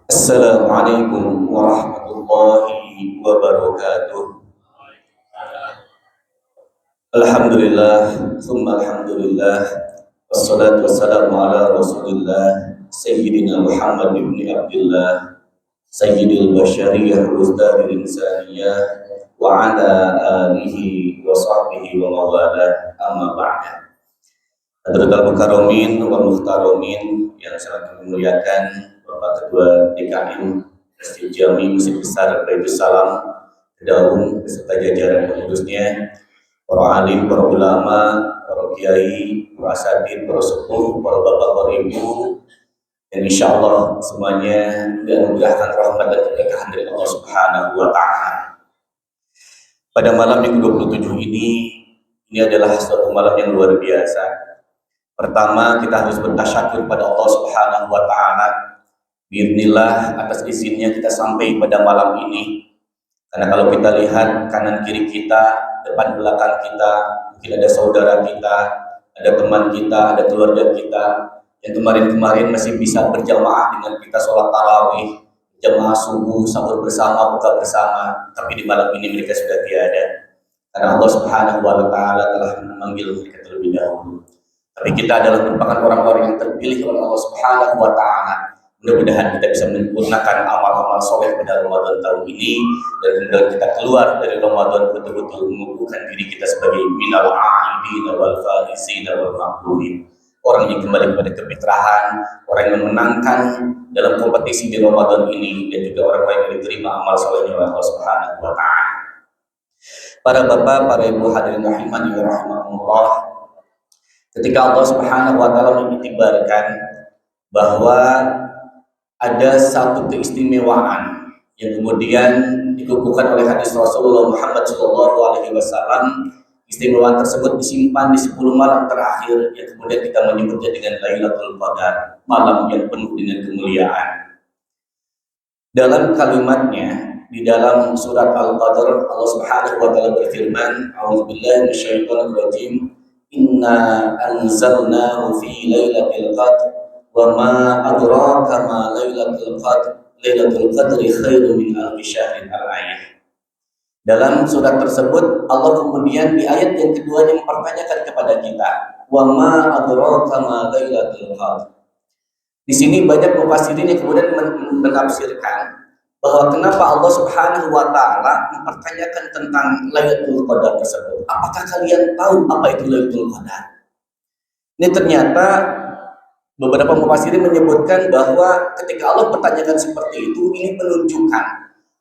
Assalamualaikum warahmatullahi wabarakatuh. Alhamdulillah, summa alhamdulillah, wassalatu wassalamu ala rasulillah, Sayyidina Muhammad ibn Abdullah, Sayyidil Bashariyah, Ustadil Insaniyah, wa ala alihi wa sahbihi wa mawalah, amma ba'da. Hadratul Mukarramin wa Muhtaromin yang sangat memuliakan Bapak Ketua DKM Masjid Jami Masjid Besar Baitus Salam Kedaung beserta jajaran pengurusnya, para alim, para ulama, para kiai, para asatidz, para sepuh, para bapak, para ibu, dan insya Allah semuanya dianugerahkan rahmat dan keberkahan dari Allah Subhanahu wa Ta'ala. Pada malam yang ke-27 ini adalah suatu malam yang luar biasa. Pertama, kita harus bertasyakur pada Allah Subhanahu wa Ta'ala. Bismillah, atas izinnya kita sampai pada malam ini. Karena kalau kita lihat kanan kiri kita, depan belakang kita, mungkin ada saudara kita, ada teman kita, ada keluarga kita yang kemarin-kemarin masih bisa berjamaah dengan kita sholat tarawih, jamaah subuh, sahur bersama, buka bersama, tapi di malam ini mereka sudah tiada. Karena Allah Subhanahu wa Ta'ala telah memanggil mereka terlebih dahulu. Tapi kita adalah merupakan orang-orang yang terpilih oleh Allah Subhanahu wa Ta'ala. Mudah-mudahan kita bisa menyempurnakan amal-amal soleh pada Ramadan tahun ini, dan kemudian kita keluar dari Ramadan betul-betul mengukuhkan diri kita sebagai minal a'idin wal faizin wal maqbulin. Orang yang kembali kepada kefitrahan, orang yang menangkan dalam kompetisi di Ramadan ini, dan juga orang-orang yang diterima amal solehnya oleh Allah Subhanahu wa Ta'ala. Para bapak, para ibu hadirin rahimani wa rahimakumullah, ketika Allah Subhanahu wa Ta'ala mengiktibarkan bahwa ada satu keistimewaan yang kemudian dikukuhkan oleh hadis Rasulullah Muhammad SAW, keistimewaan tersebut disimpan di 10 malam terakhir yang kemudian kita menyebutnya dengan Lailatul Qadar, malam yang penuh dengan kemuliaan. Dalam kalimatnya di dalam surat Al-Qadr, Allah Subhanahu wa Ta'ala berfirman, A'udzubillahi minasyaitonir rajim, Inna anzalnahu fi lailatul qadr wa ma adraka ma lailatul qadr lailatul qadri khairum min alfi syahrin al-ayah. Dalam surat tersebut Allah kemudian di ayat yang keduanya mempertanyakan kepada kita, wa ma adraka ma lailatul qadr. Di sini banyak mufassirin yang kemudian menafsirkan bahwa kenapa Allah Subhanahu wa Ta'ala mempertanyakan tentang Lailatul Qadar tersebut. Apakah kalian tahu apa itu Lailatul Qadar? Ini ternyata beberapa mufassirin menyebutkan bahwa ketika Allah bertanyakan seperti itu, ini menunjukkan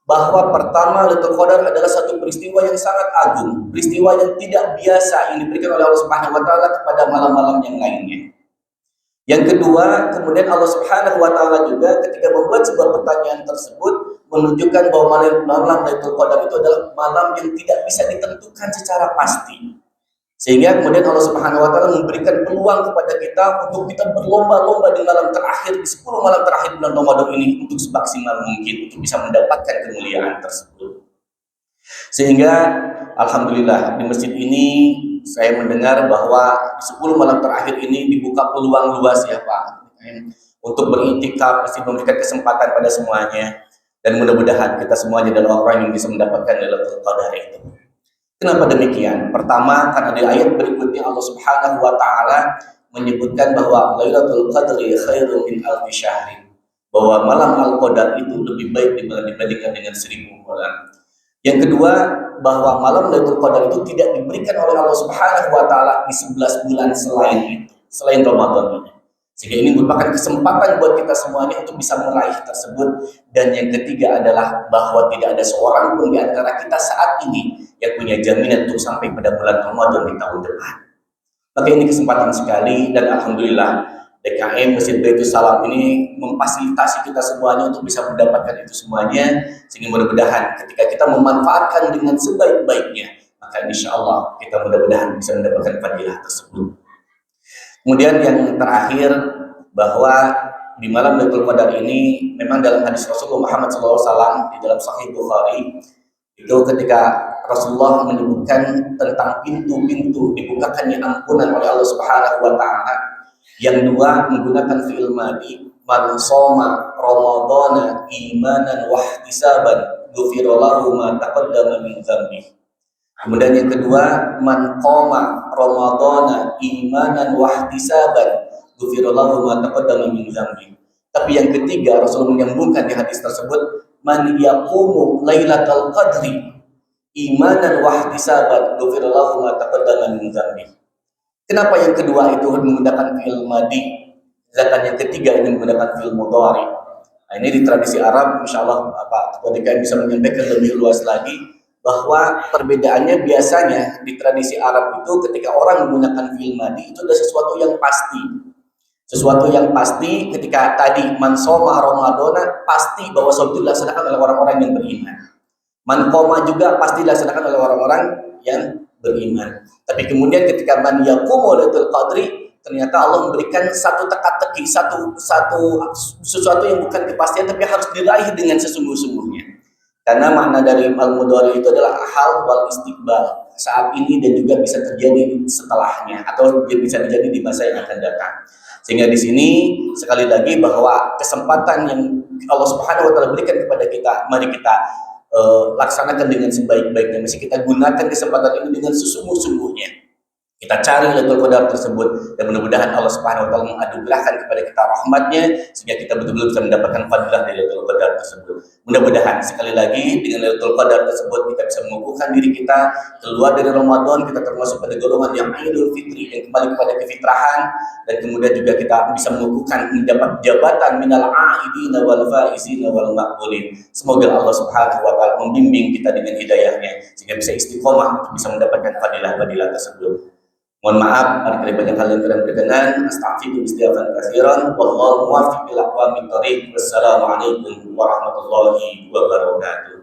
bahwa pertama Lailatul Qadar adalah satu peristiwa yang sangat agung, peristiwa yang tidak biasa yang diberikan oleh Allah Subhanahu wa Ta'ala kepada malam-malam yang lainnya. Yang kedua, kemudian Allah Subhanahu wa Ta'ala juga ketika membuat sebuah pertanyaan tersebut menunjukkan bahwa malam Lailatul Qadar itu adalah malam yang tidak bisa ditentukan secara pasti. Sehingga kemudian Allah Subhanahu wa Ta'ala memberikan peluang kepada kita untuk kita berlomba-lomba di malam terakhir, di 10 malam terakhir bulan Ramadan ini, untuk semaksimal mungkin untuk bisa mendapatkan kemuliaan tersebut. Sehingga alhamdulillah di masjid ini saya mendengar bahwa 10 malam terakhir ini dibuka peluang luas ya Pak, untuk beriktikaf, masih memberikan kesempatan pada semuanya, dan mudah-mudahan kita semuanya adalah orang yang bisa mendapatkan Lailatul Qadar itu. Kenapa demikian? Pertama, karena di ayat berikutnya Allah Subhanahu wa Ta'ala menyebutkan bahwa Lailatul Qadri khairum min alfi syahrin, bahwa malam Al-Qadar itu lebih baik dibandingkan dengan 1000 bulan. Yang kedua, bahwa malam Lailatul Qadar itu tidak diberikan oleh Allah Subhanahu wa Ta'ala di 11 bulan selain itu, selain Ramadan ini. Sehingga ini merupakan kesempatan buat kita semuanya untuk bisa meraih tersebut. Dan yang ketiga adalah bahwa tidak ada seorang pun di antara kita saat ini yang punya jaminan untuk sampai pada bulan Ramadan di tahun depan. Maka ini kesempatan sekali, dan alhamdulillah DKM Masjid Baitus Salam ini memfasilitasi kita semuanya untuk bisa mendapatkan itu semuanya. Sehingga mudah-mudahan ketika kita memanfaatkan dengan sebaik-baiknya, maka insya Allah kita mudah-mudahan bisa mendapatkan fadilah tersebut. Kemudian yang terakhir, bahwa di malam Lailatul Qadar ini memang dalam hadis Rasulullah Muhammad SAW di dalam Sahih Bukhari, Itu ketika Rasulullah menyebutkan tentang pintu-pintu dibukakannya ampunan oleh Allah Subhanahu wa taala. Yang dua menggunakan fi'il madi, man shoma ramadhana imanan wa ihtisaban ghufira lahu ma taqaddama min dzambi. Kemudian yang kedua, man qoma ramadhana imanan wa ihtisaban ghufira lahu ma taqaddama min dzambi. Tapi yang ketiga Rasul menyambungkan di hadis tersebut, man yaqumu lailatal qadri imanan wa ihtisaban ghufira lahu ma taqaddama min dzambi. Kenapa yang kedua itu menggunakan fi'il madi, sedangkan yang ketiga ini menggunakan fi'il mudhari? Nah, ini di tradisi Arab, insyaallah Pak Ketua DKM bisa menyampaikan lebih luas lagi bahwa perbedaannya biasanya di tradisi Arab itu ketika orang menggunakan fi'il madi itu ada sesuatu yang pasti. Sesuatu yang pasti ketika tadi man shoma ramadhana pasti bahwa sholat itu dilaksanakan oleh orang-orang yang beriman. Man qoma juga pasti dilaksanakan oleh orang-orang yang beriman. Tapi kemudian ketika man yaqumu lailatul qadri, ternyata Allah memberikan satu teka-teki, sesuatu yang bukan kepastian tapi harus diraih dengan sesungguh-sungguhnya. Karena makna dari al-mudhari itu adalah hal wal istiqbal, saat ini dan juga bisa terjadi setelahnya atau bisa terjadi di masa yang akan datang. Sehingga di sini sekali lagi bahwa kesempatan yang Allah Subhanahu wa taala berikan kepada kita, mari kita laksanakan dengan sebaik-baiknya. Mesti kita gunakan kesempatan ini dengan sesungguh-sungguhnya. Kita cari Lailatul Qadar tersebut dan mudah-mudahan Allah Subhanahu wa taala menganugerahkan kepada kita rahmatnya sehingga kita betul-betul bisa mendapatkan fadilah dari Lailatul Qadar tersebut. Mudah-mudahan sekali lagi dengan Lailatul Qadar tersebut kita bisa mengukuhkan diri kita keluar dari Ramadan, kita termasuk pada golongan yang Idul Fitri yang kembali kepada kefitrahan, dan kemudian juga kita bisa mengukuhkan mendapat jabatan minal aidina wal faizina wal maqbulin. Semoga Allah Subhanahu wa taala membimbing kita dengan hidayahnya sehingga bisa istiqomah untuk bisa mendapatkan fadilah-fadilah tersebut. Mohon maaf, ada banyak hal yang kurang berkenan. Astaghfiru istighfar katsiran. Wallahu muwaffiq ila aqwamit thoriq. Wassalamualaikum warahmatullahi wabarakatuh.